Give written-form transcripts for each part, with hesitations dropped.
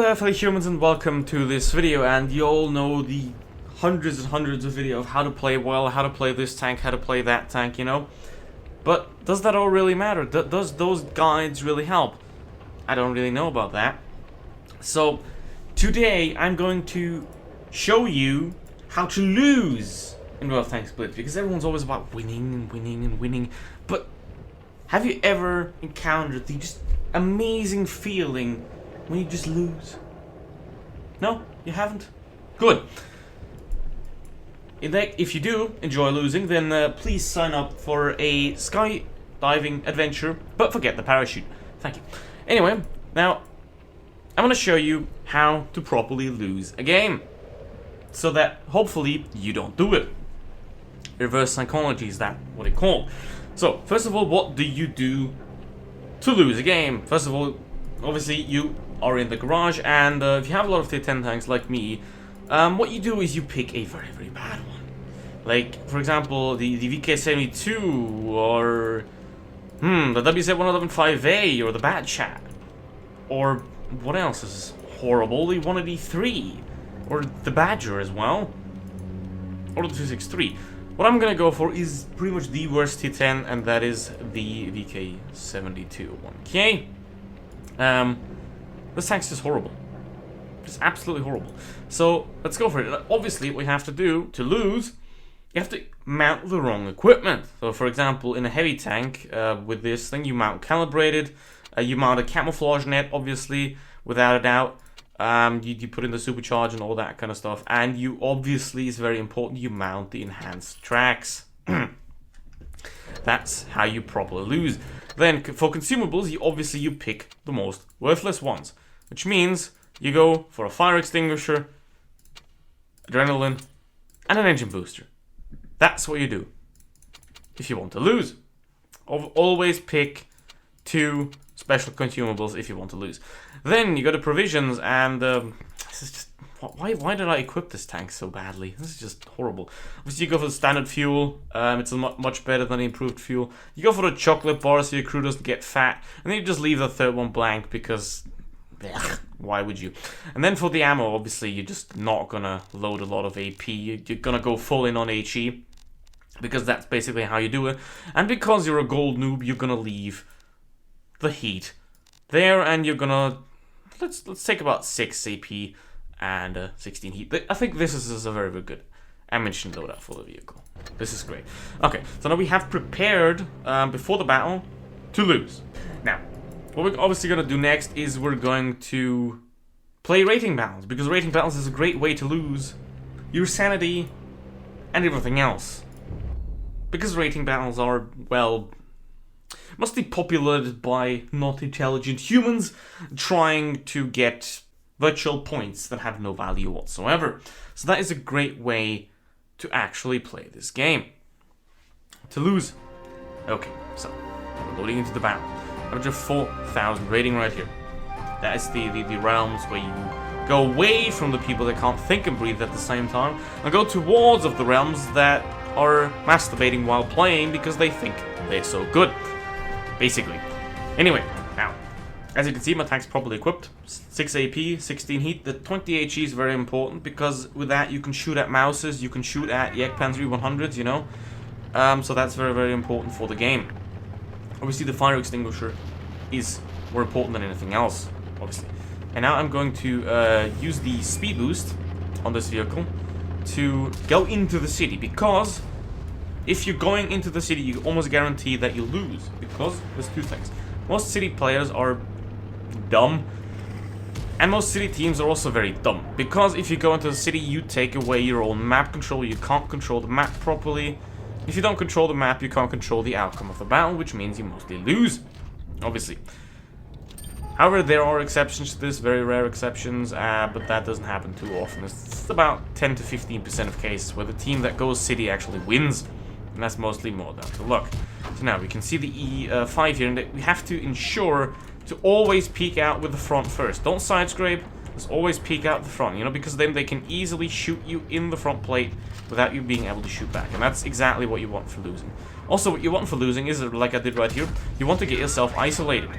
there, fellow humans, and welcome to this video. And you all know the hundreds and hundreds of videos of how to play well, how to play this tank, how to play that tank, you know. But does that all really matter? Does those guides really help? I don't really know about that. So today I'm going to show you how to lose in World of Tanks Blitz, because everyone's always about winning and winning and winning. But have you ever encountered the just amazing feeling when you just lose? No? You haven't? Good. If you do enjoy losing, then please sign up for a skydiving adventure, but forget the parachute. Thank you. Anyway, now I'm going to show you how to properly lose a game, so that hopefully you don't do it. Reverse psychology is that what it's called. So, first of all, what do you do to lose a game? First of all, obviously you are in the garage, and if you have a lot of tier 10 tanks like me, what you do is you pick a very, very bad one. Like, for example, the VK72, or the WZ-115A, or the Bad Chat. Or what else is horrible? The 183, or the Badger as well, or the 263. What I'm gonna go for is pretty much the worst T10, and that is the VK72 1K. This tank's just horrible. It's absolutely horrible. So let's go for it. Obviously, what you have to do to lose, you have to mount the wrong equipment. So, for example, in a heavy tank with this thing, you mount calibrated. You mount a camouflage net, obviously, without a doubt. You put in the supercharge and all that kind of stuff, and you obviously, is very important, you mount the enhanced tracks. That's how you properly lose. Then for consumables, you pick the most worthless ones, which means you go for a fire extinguisher, adrenaline, and an engine booster. That's what you do if you want to lose. Always pick 2 special consumables if you want to lose. Then you go to provisions, and this is just why did I equip this tank so badly? This is just horrible. Obviously, you go for the standard fuel. It's much better than the improved fuel. You go for the chocolate bar so your crew doesn't get fat, and then you just leave the third one blank because why would you? And then for the ammo, obviously you're just not gonna load a lot of AP. You're gonna go full in on HE, because that's basically how you do it. And because you're a gold noob, you're gonna leave the heat there, and you're gonna let's take about 6 AP and 16 heat. I think this is a very, very good ammunition loadout for the vehicle. This is great. Okay, so now we have prepared before the battle to lose. Now, what we're obviously gonna do next is we're going to play rating battles, because rating battles is a great way to lose your sanity and everything else. Because rating battles are, well, mostly populated by not intelligent humans trying to get virtual points that have no value whatsoever. So that is a great way to actually play this game. To lose. Okay, so we're loading into the battle. Average of 4,000 rating right here. That is the realms where you go away from the people that can't think and breathe at the same time, and go towards of the realms that are masturbating while playing because they think they're so good, basically. Anyway, now, as you can see, my tank's properly equipped. 6 AP, 16 heat. The 20 HE is very important, because with that you can shoot at mouses, you can shoot at Yekpan 3100s, you know. So that's very, very important for the game. Obviously, the fire extinguisher is more important than anything else, obviously. And now I'm going to use the speed boost on this vehicle to go into the city, because if you're going into the city, you almost guarantee that you lose, because there's 2 things. Most city players are dumb, and most city teams are also very dumb, because if you go into the city, you take away your own map control. You can't control the map properly. If you don't control the map, you can't control the outcome of the battle, which means you mostly lose, obviously. However, there are exceptions to this, very rare exceptions, but that doesn't happen too often. It's about 10 to 15% of cases where the team that goes city actually wins, and that's mostly more down to luck. So now we can see the E5 here, and we have to ensure to always peek out with the front first. Don't side scrape, just always peek out the front, you know, because then they can easily shoot you in the front plate without you being able to shoot back, and that's exactly what you want for losing. Also, what you want for losing is, like I did right here, you want to get yourself isolated.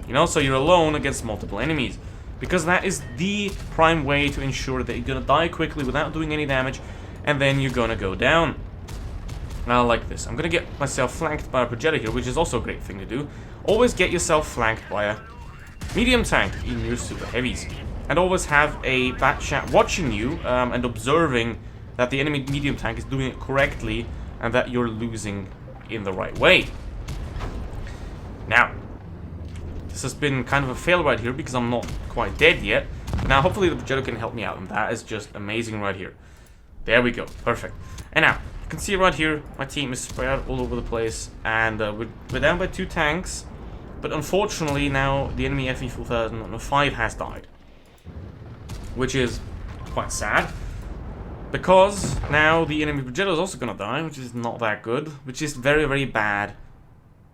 You know, so you're alone against multiple enemies. because that is the prime way to ensure that you're gonna die quickly without doing any damage, and then you're gonna go down. Like this. I'm gonna get myself flanked by a projector here, which is also a great thing to do. Always get yourself flanked by a medium tank in your super heavies. And always have a bat chat watching you and observing that the enemy medium tank is doing it correctly and that you're losing in the right way. Now, this has been kind of a fail right here because I'm not quite dead yet. Now, hopefully the projector can help me out, and that is just amazing right here. There we go. Perfect. And now, you can see right here, my team is spread out all over the place, and we're down by 2 tanks. But unfortunately, now the enemy FE4005 has died, which is quite sad, because now the enemy projector is also gonna die, which is not that good, which is very, very bad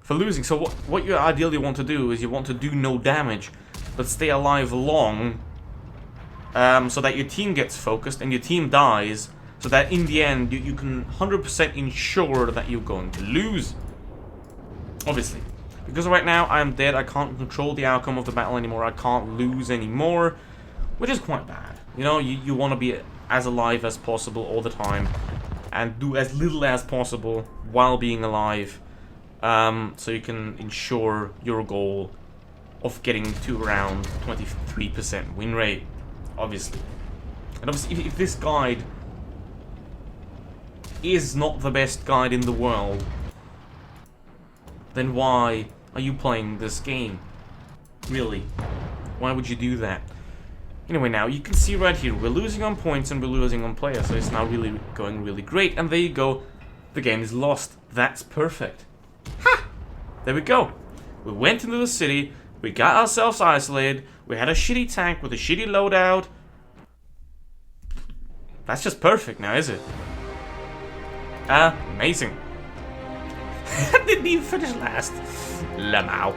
for losing. So what you ideally want to do is you want to do no damage, but stay alive long, so that your team gets focused and your team dies, so that in the end you can 100% ensure that you're going to lose. Obviously. Because right now I'm dead, I can't control the outcome of the battle anymore, I can't lose anymore, which is quite bad. You know, you want to be as alive as possible all the time, and do as little as possible while being alive, so you can ensure your goal of getting to around 23% win rate, obviously. And obviously, if this guide is not the best guide in the world, then why are you playing this game? Really? Why would you do that? Anyway, now you can see right here, we're losing on points and we're losing on players, so it's now really going really great. And there you go, the game is lost. That's perfect. Ha! There we go. We went into the city, we got ourselves isolated, we had a shitty tank with a shitty loadout. That's just perfect now, is it? Amazing. Didn't even finish last. Lamau.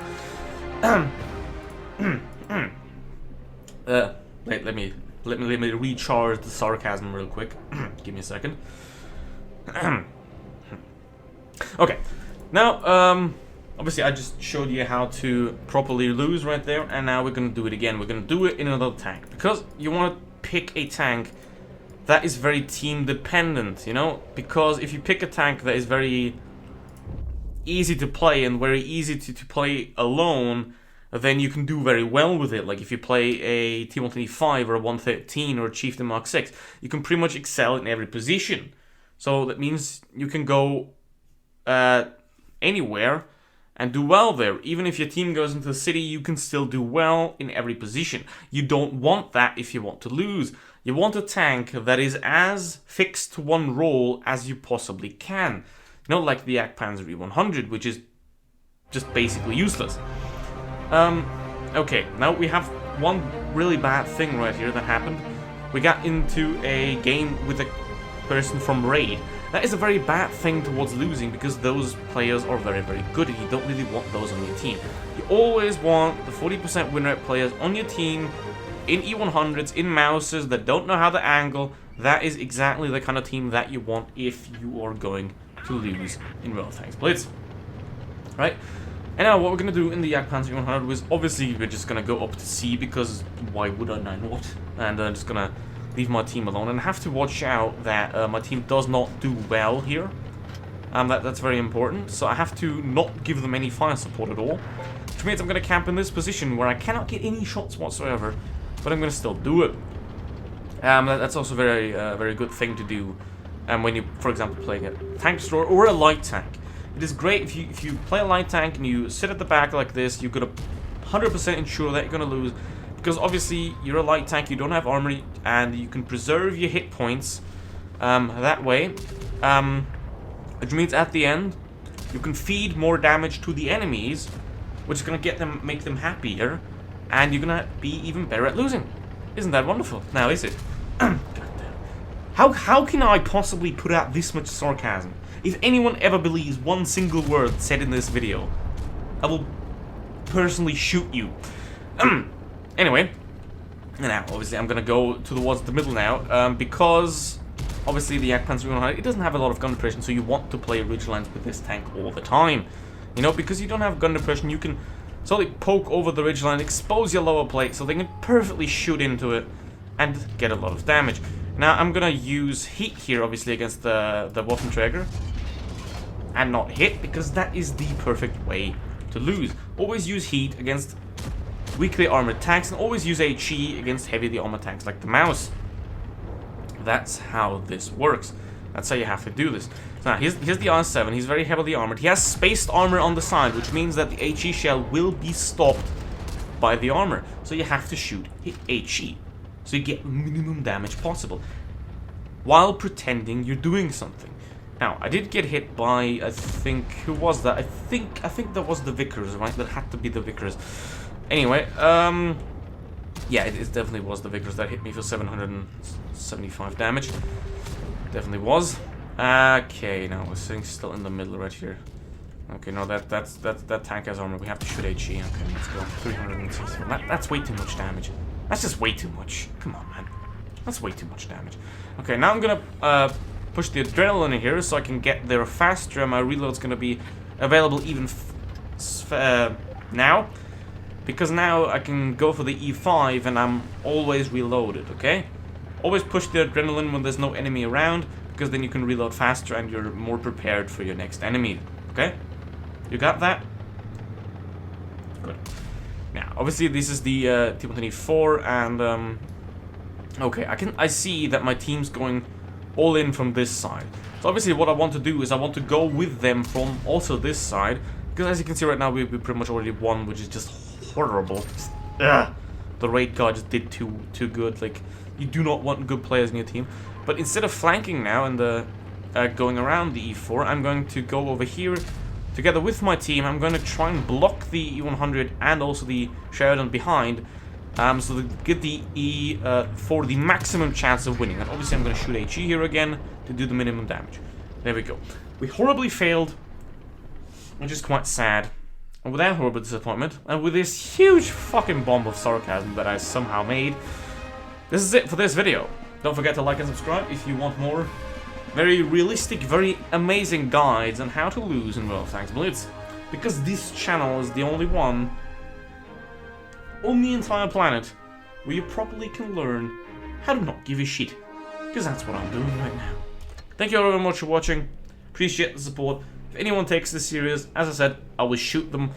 Let me recharge the sarcasm real quick. Give me a second. Okay. Now, obviously I just showed you how to properly lose right there, and now we're gonna do it again. We're gonna do it in another tank, because you want to pick a tank that is very team dependent, you know? Because if you pick a tank that is very easy to play and very easy to play alone, then you can do very well with it. Like if you play a T-125 or a 113 or a Chieftain Mark 6, you can pretty much excel in every position. So that means you can go anywhere and do well there. Even if your team goes into the city, you can still do well in every position. You don't want that if you want to lose. You want a tank that is as fixed to one role as you possibly can. Not like the Panzer E100, which is just basically useless. Okay, now we have one really bad thing right here that happened. We got into a game with a person from Raid. That is a very bad thing towards losing, because those players are very, very good, and you don't really want those on your team. You always want the 40% win rate players on your team, in E100s, in Mouses, that don't know how to angle. That is exactly the kind of team that you want if you are going to lose in World of Tanks Blitz. Right? And now what we're going to do in the Panzer E100 is, obviously, we're just going to go up to C, because why would I not? And I'm just going to leave my team alone, and I have to watch out that my team does not do well here. That's very important, so I have to not give them any fire support at all, which means I'm going to camp in this position where I cannot get any shots whatsoever, but I'm going to still do it. That's also very, very good thing to do when you, for example, playing a tank destroyer or a light tank. It is great if you play a light tank and you sit at the back like this, you're going to 100% ensure that you're going to lose, because obviously you're a light tank, you don't have armor, and you can preserve your hit points that way, which means at the end you can feed more damage to the enemies, which is going to make them happier, and you're going to be even better at losing. Isn't that wonderful? Now, is it? How can I possibly put out this much sarcasm? If anyone ever believes one single word said in this video, I will personally shoot you. Anyway, now obviously I'm gonna go towards the middle now, because obviously the Panzer E100, it doesn't have a lot of gun depression, so you want to play ridge lines with this tank all the time. You know, because you don't have gun depression, you can slowly poke over the ridgeline, expose your lower plate so they can perfectly shoot into it and get a lot of damage. Now I'm gonna use heat here, obviously, against the Waffenträger, and not hit, because that is the perfect way to lose. Always use heat against weakly armored tanks, and always use HE against heavily armored tanks like the mouse. That's how this works. That's how you have to do this. Now, here's the R7. He's very heavily armored. He has spaced armor on the side, which means that the HE shell will be stopped by the armor. So you have to shoot HE. So you get minimum damage possible, while pretending you're doing something. Now, I did get hit by, I think, who was that? I think that was the Vickers, right? That had to be the Vickers. Anyway, yeah, it definitely was the Vickers that hit me for 775 damage. Definitely was. Okay, now we're sitting still in the middle right here. Okay, no, that tank has armor. We have to shoot HE. Okay, let's go. 360. That's way too much damage. That's just way too much. Come on, man. That's way too much damage. Okay, now I'm gonna push the adrenaline in here so I can get there faster. My reload's gonna be available even now, because now I can go for the E5 and I'm always reloaded. Okay, always push the adrenaline when there's no enemy around, because then you can reload faster and you're more prepared for your next enemy. Okay, you got that? Good. Now, obviously, this is the T124, and okay, I see that my team's going all in from this side. So obviously, what I want to do is I want to go with them from also this side, because as you can see right now, we pretty much already won, which is just horrible. Ugh. The raid guard just did too good. Like, you do not want good players in your team. But instead of flanking now and going around the E4, I'm going to go over here together with my team. I'm going to try and block the E100 and also the Sheridan behind, so to get the E for the maximum chance of winning. And obviously I'm going to shoot HE here again to do the minimum damage. There we go. We horribly failed, which is quite sad. And with that horrible disappointment, and with this huge fucking bomb of sarcasm that I somehow made, this is it for this video. Don't forget to like and subscribe if you want more very realistic, very amazing guides on how to lose in World of Tanks Blitz. Because this channel is the only one on the entire planet where you properly can learn how to not give a shit. Because that's what I'm doing right now. Thank you all very much for watching. Appreciate the support. If anyone takes this serious, as I said, I will shoot them.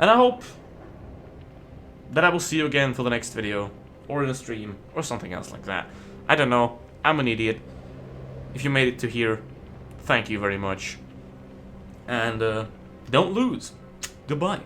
And I hope that I will see you again for the next video, or in a stream, or something else like that. I don't know. I'm an idiot. If you made it to here, thank you very much. And don't lose. Goodbye.